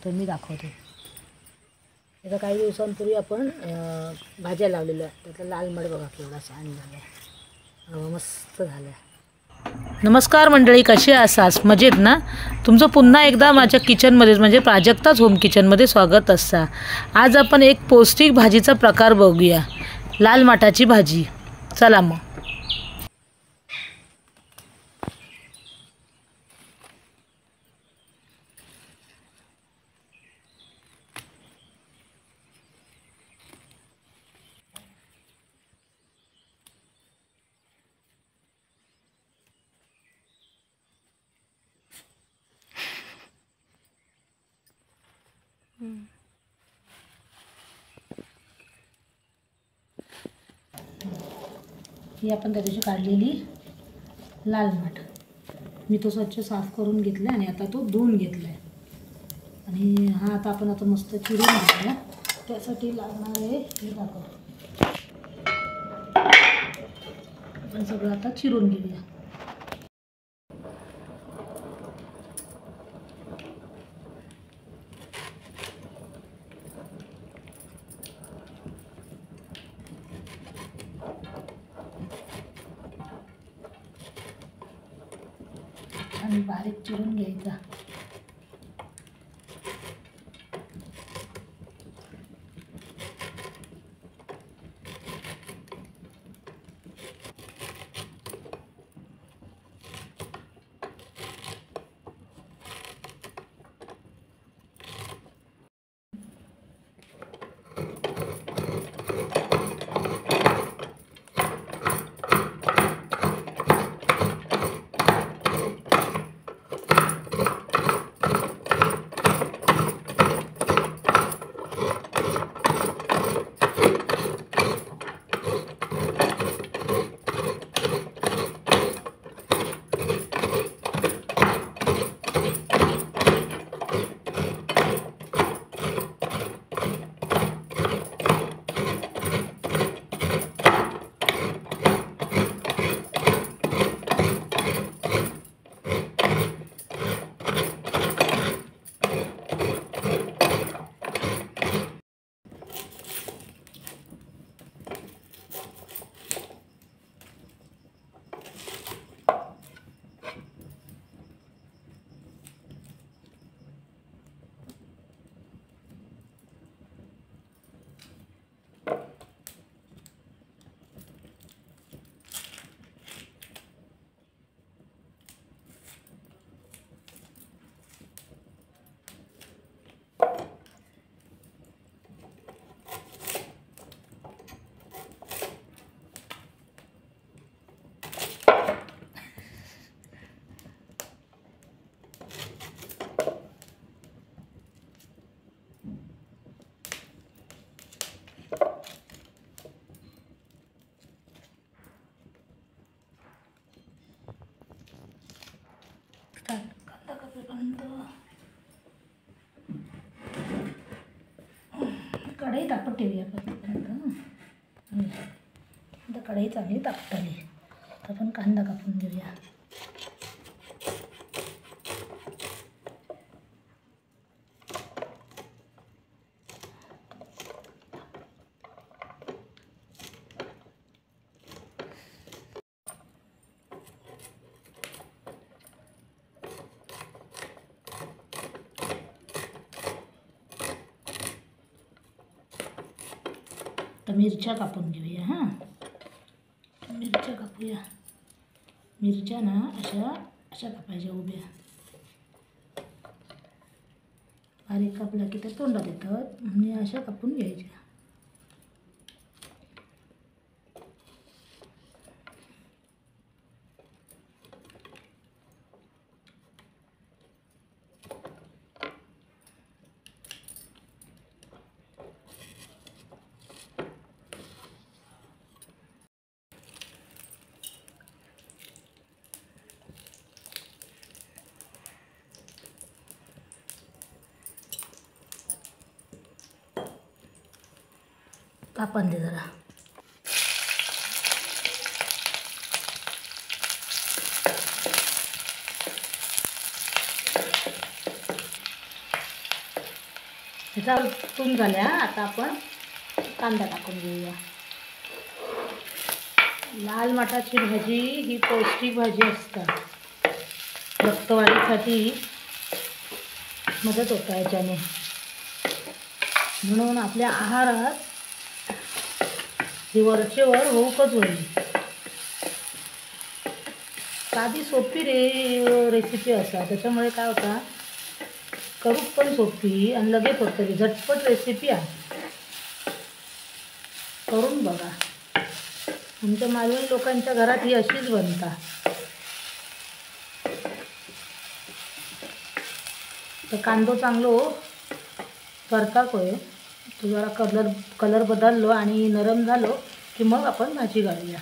तर मी दाखवते. आता काही दिवसांपूर्वी आपण भाज्या लावलेल्या, त्याचा लाल मड बघा केवढा छान झाला आहे, मस्त झालं आहे. नमस्कार मंडळी, कशी आहात? मजेत ना? तुमचं पुन्हा एकदा माझ्या किचनमध्ये म्हणजे प्राजक्ताच होम किचनमध्ये स्वागत असतं. आज आपण एक पौष्टिक भाजीचा प्रकार बघूया, लाल माठाची भाजी. चला मग. ही आपण त्या दिवशी काढलेली लाल माठ, मी तो स्वच्छ साफ करून घेतला आणि आता तो धुवून घेतला आहे. आणि हा आता आपण मस्त चिरून घेऊया. त्यासाठी लागणार आहे हे दाखवतो. आपण सगळं आता चिरून घेऊया. आणि बारीक चिरून घ्यायचा. कढई तापत ठेवूया आपण. आता कढई चांगली तापत आली, आपण कांदा कापून घेऊया. तर मिरच्या कापून घेऊया. हां, मिरच्या कापूया. मिरच्या ना अशा कापायच्या उभ्या. बारीक कापल्या की त्या तोंडात येतात, आणि अशा कापून घ्यायच्या. कापून दे जरा. ह्याचा परतून झाल्या. आता आपण कांदा टाकून घेऊया. लाल माठाची भाजी ही पौष्टिक भाजी असते. रक्तवाढीसाठी मदत होता याच्याने. म्हणून आपल्या आहारात ही वरचेवर होऊकच होईल. साधी सोपी रेसिपी असा. त्याच्यामुळे काय होता, करूक पण सोपी आणि लगेच होतं. झटपट रेसिपी आहे, करून बघा. आमच्या मालवणी लोकांच्या घरात ही अशीच बनता. तर कांदो चांगलो परताकोय. तो जरा कलर बदललो आणि नरम झालो की मग आपण भाजी घालूया.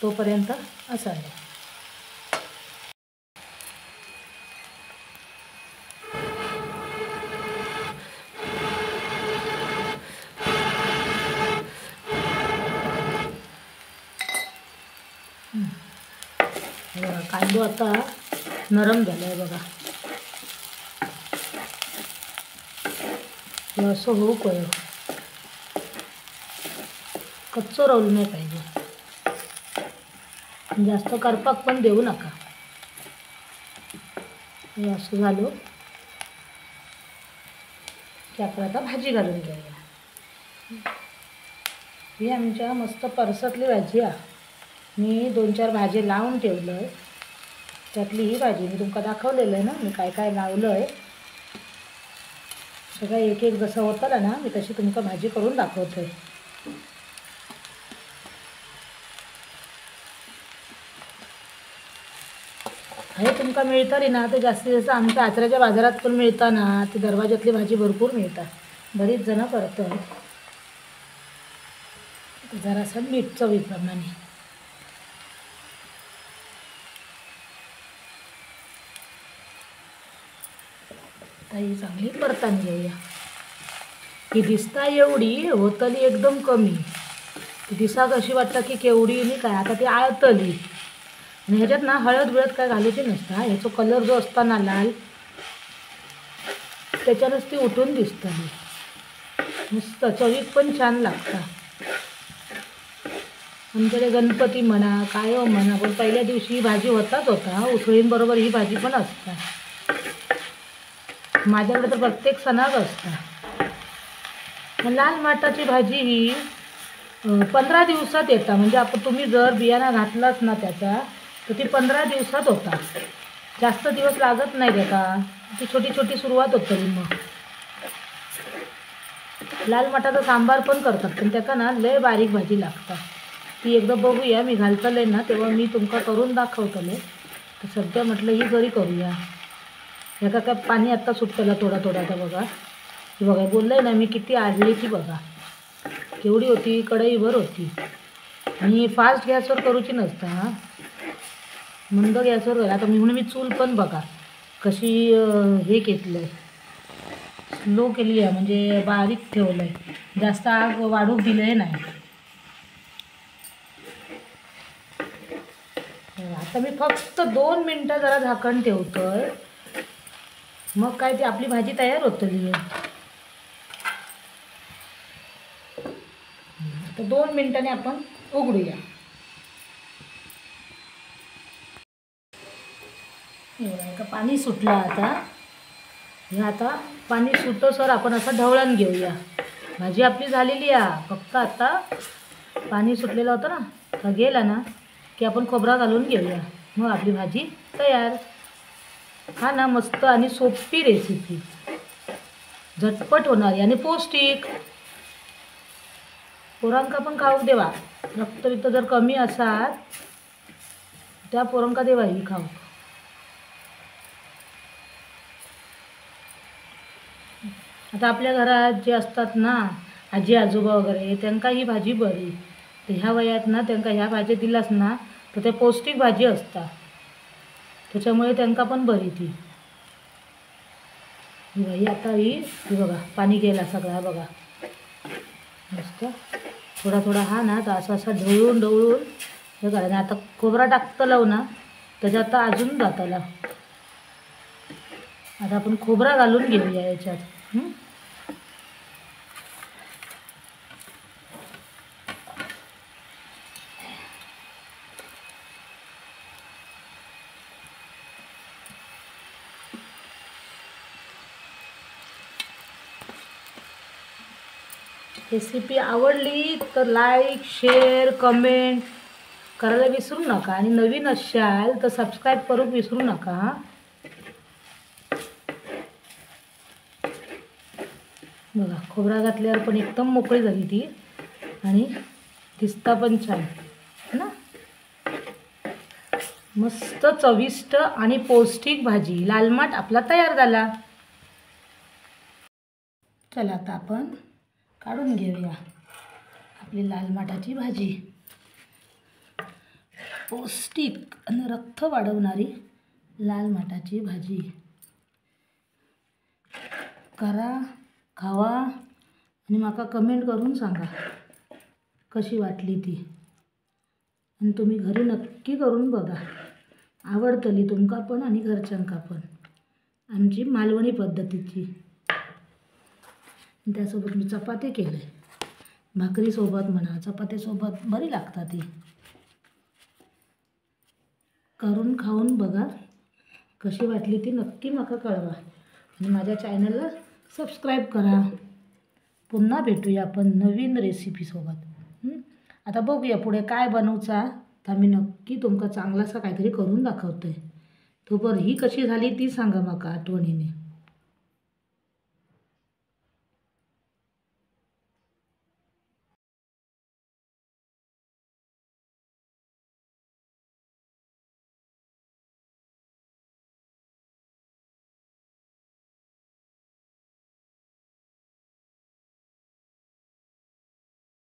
तोपर्यंत असावे. बघा कांदो आता नरम झाला आहे बघा. असं होऊ कळ. कच्चं राहू नाही पाहिजे. जास्त करपाक पण देऊ नका. हे असं झालं की आपण आता भाजी घालून घेऊया. ही आमच्या मस्त परसातली भाजी आहे. मी 2-4 भाजी लावून ठेवलं आहे. त्यातली ही भाजी मी तुमका दाखवलेलं आहे ना, मी काय काय लावलं आहे. सगळं एक एक जसं होतं ना, मी तशी तुमका भाजी करून दाखवते. हे तुमका मिळतली ना, ते जास्तीत जास्त आमच्या आचऱ्याच्या बाजारात पण मिळतं ना. ती दरवाजातली भाजी भरपूर मिळतात. बरीच जणं करतात. जरासं मीठ चवीप्रमाणे. ही चांगली परतान घेऊया. ही दिसता एवढी होतली एकदम कमी. ती दिसाक अशी वाटतं की केवढी नाही काय. आता ती आळतली. आणि ह्याच्यात ना हळद बिळद काय घालायची नसतं. ह्याचा कलर जो असता ना लाल, त्याच्यानंच ती उठून दिसतली. मस्त चवीक पण छान लागतं. आमच्याकडे गणपती म्हणा काय म्हणा, पण पहिल्या दिवशी ही भाजी होताच होता. उसळींबरोबर ही भाजी पण असते. माझ्याकडे तर प्रत्येक सणात असतं. लाल माठाची भाजी ही 15 दिवसात येतात. म्हणजे आपण तुम्ही जर बियाणा घातलाच ना त्याचा, तर ती 15 दिवसात होता. जास्त दिवस लागत नाही त्याचा. ती छोटी छोटी सुरुवात होतं. मग लाल माठाचा सांबार पण करतात, पण त्याचा ना लय बारीक भाजी लागतात. ती एकदा बघूया. मी घालतले ना तेव्हा मी तुमका करून दाखवतले. तर सध्या म्हटलं ही घरी करूया. ह्याका काय पाणी आत्ता सुटतलं थोडा थोडा. आता बघा, ही बघा बोललं आहे ना मी किती आडली ती बघा. केवढी होती, कढईभर होती. आणि फास्ट गॅसवर करूची नसता. मंद गॅसवर करा. आता म्हणून मी चूल पण बघा कशी हे घेतलं आहे, स्लो केली आहे. म्हणजे बारीक ठेवलं आहे. जास्त आग वाढूक दिलं आहे नाही. आता मी फक्त 2 मिनटं जरा झाकण ठेवतोय. मग काय ती आपली भाजी तयार होतली. आता 2 मिनिटांनी आपण उघडूया. का पाणी सुटलं आता. हे आता पाणी सुटोसर आपण असं ढवळण घेऊया. भाजी आपली झालेली आहे. फक्त आता पाणी सुटलेलं होतं ना, का गेला ना की आपण खोबरा घालून घेऊया. मग आपली भाजी तयार. हा ना मस्त आणि सोपी रेसिपी. झटपट होणारी आणि पौष्टिक. पोरांका पण खाऊक देवा. रक्त जर कमी असाल त्या पोरांका देवा ही खाऊ. आता आपल्या घरात जे असतात ना आजी आजोबा वगैरे, त्यांना ही भाजी बरी. तर ह्या वयात ना त्यांना ह्या भाजी दिलास ना तर ते पौष्टिक भाजी असतात. त्याच्यामुळे त्यांना पण बरी ती. ही बाई आता ही बघा पाणी गेला सगळा बघा. मस्त थोडा थोडा हा ना तर असं असं ढवळून ढवळून हे करायचं. आता खोबरा टाकतलाव ना त्याच्यात आता अजून जाताला. आता आपण खोबरा घालून घेऊया याच्यात. रेसिपी आवडली तर लाईक शेअर कमेंट करायला विसरू नका आणि नवीन असाल तर सबस्क्राईब करू विसरू नका. बघा खोबरा घातल्यावर पण एकदम मोकळी झाली ती आणि दिसता पण छान है ना. मस्त चविष्ट आणि पौष्टिक भाजी लालमाट आपला तयार झाला. चला आता आपण काढून घेऊया आपली लालमाटाची भाजी. पौष्टिक आणि रक्त वाढवणारी लालमाटाची भाजी. करा खावा आणि माका कमेंट करून सांगा कशी वाटली ती. आणि तुम्ही घरी नक्की करून बघा, आवडतली तुमका पण आणि घरच्यांका पण. आमची मालवणी पद्धतीची. त्यासोबत मी चपाती केलं आहे, भाकरीसोबत म्हणा चपातीसोबत बरी लागतात ती. करून खाऊन बघा कशी वाटली ती नक्की माका कळवा आणि माझ्या चॅनलला सबस्क्राईब करा. पुन्हा भेटूया आपण नवीन रेसिपीसोबत. आता बघूया पुढे काय बनवचा तर मी नक्की तुमका चांगलासा काहीतरी करून दाखवतोय. तोपर्यंत ही कशी झाली ती सांगा माका आठवणीने.